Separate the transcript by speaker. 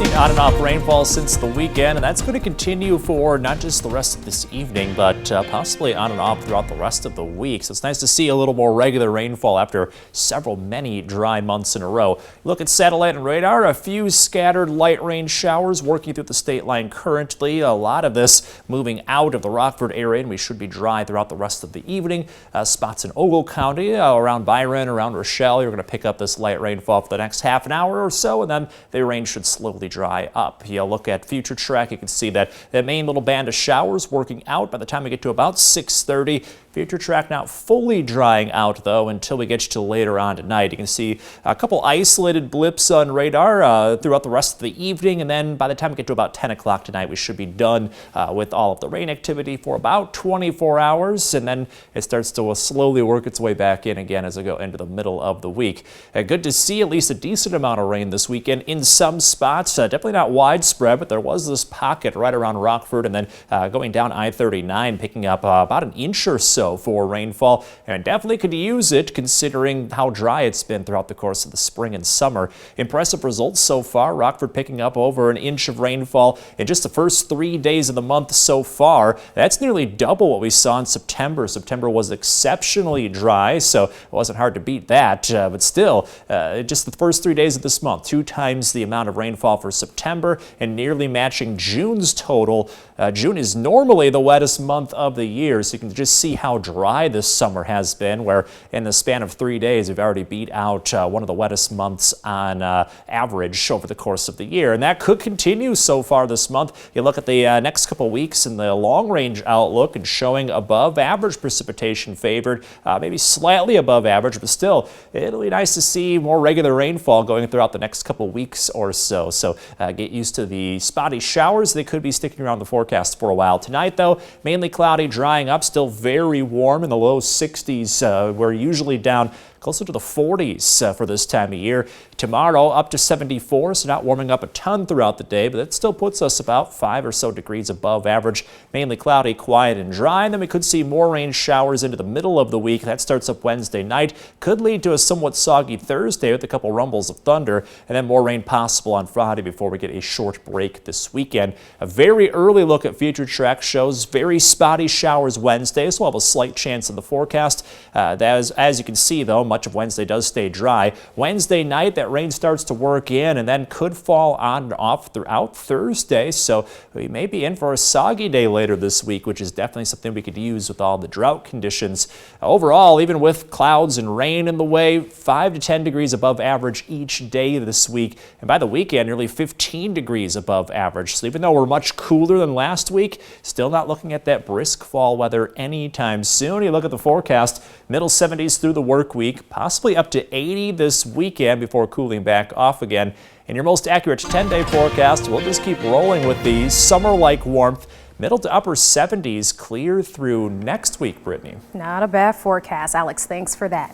Speaker 1: Seen on and off rainfall since the weekend, and that's going to continue for not just the rest of this evening, but possibly on and off throughout the rest of the week. So it's nice to see a little more regular rainfall after many dry months in a row. Look at satellite and radar, a few scattered light rain showers working through the state line currently. A lot of this moving out of the Rockford area, and we should be dry throughout the rest of the evening. Spots in Ogle County, around Byron, around Rochelle, you're going to pick up this light rainfall for the next half an hour or so, and then the rain should slowly dry up. You look at future track, you can see that main little band of showers working out by the time we get to about 6:30. Future track now fully drying out, though, until we get to later on tonight. You can see a couple isolated blips on radar throughout the rest of the evening, and then by the time we get to about 10 o'clock tonight, we should be done with all of the rain activity for about 24 hours, and then it starts to slowly work its way back in again as we go into the middle of the week. Good to see at least a decent amount of rain this weekend in some spots. Definitely not widespread, but there was this pocket right around Rockford, and then going down I-39, picking up about an inch or so for rainfall, and definitely could use it considering how dry it's been throughout the course of the spring and summer. Impressive results so far. Rockford picking up over an inch of rainfall in just the first 3 days of the month so far. That's nearly double what we saw in September. September was exceptionally dry, so it wasn't hard to beat that, but still, just the first 3 days of this month, 2 times the amount of rainfall for September and nearly matching June's total. June is normally the wettest month of the year, so you can just see how dry this summer has been, where in the span of 3 days we've already beat out one of the wettest months on average over the course of the year, and that could continue so far this month. You look at the next couple weeks in the long-range outlook and showing above average precipitation favored, maybe slightly above average, but still it'll be nice to see more regular rainfall going throughout the next couple weeks or so. So get used to the spotty showers. They could be sticking around the forecast for a while. Tonight, though, mainly cloudy, drying up, still very warm in the low 60s. We're usually down closer to the 40s for this time of year. Tomorrow up to 74, so not warming up a ton throughout the day, but it still puts us about 5 or so degrees above average. Mainly cloudy, quiet, and dry. And then we could see more rain showers into the middle of the week. That starts up Wednesday night. Could lead to a somewhat soggy Thursday with a couple rumbles of thunder, and then more rain possible on Friday before we get a short break this weekend. A very early look at future track shows very spotty showers Wednesday, so we'll have a slight chance in the forecast. As you can see, though, much of Wednesday does stay dry. Wednesday night, that rain starts to work in and then could fall on and off throughout Thursday. So we may be in for a soggy day later this week, which is definitely something we could use with all the drought conditions. Overall, even with clouds and rain in the way, 5 to 10 degrees above average each day this week. And by the weekend, nearly 15 degrees above average. So even though we're much cooler than last week, still not looking at that brisk fall weather anytime soon. You look at the forecast, middle 70s through the work week, possibly up to 80 this weekend before cooling back off again. In your most accurate 10-day forecast, we'll just keep rolling with the summer-like warmth. Middle to upper 70s clear through next week, Brittany.
Speaker 2: Not a bad forecast. Alex, thanks for that.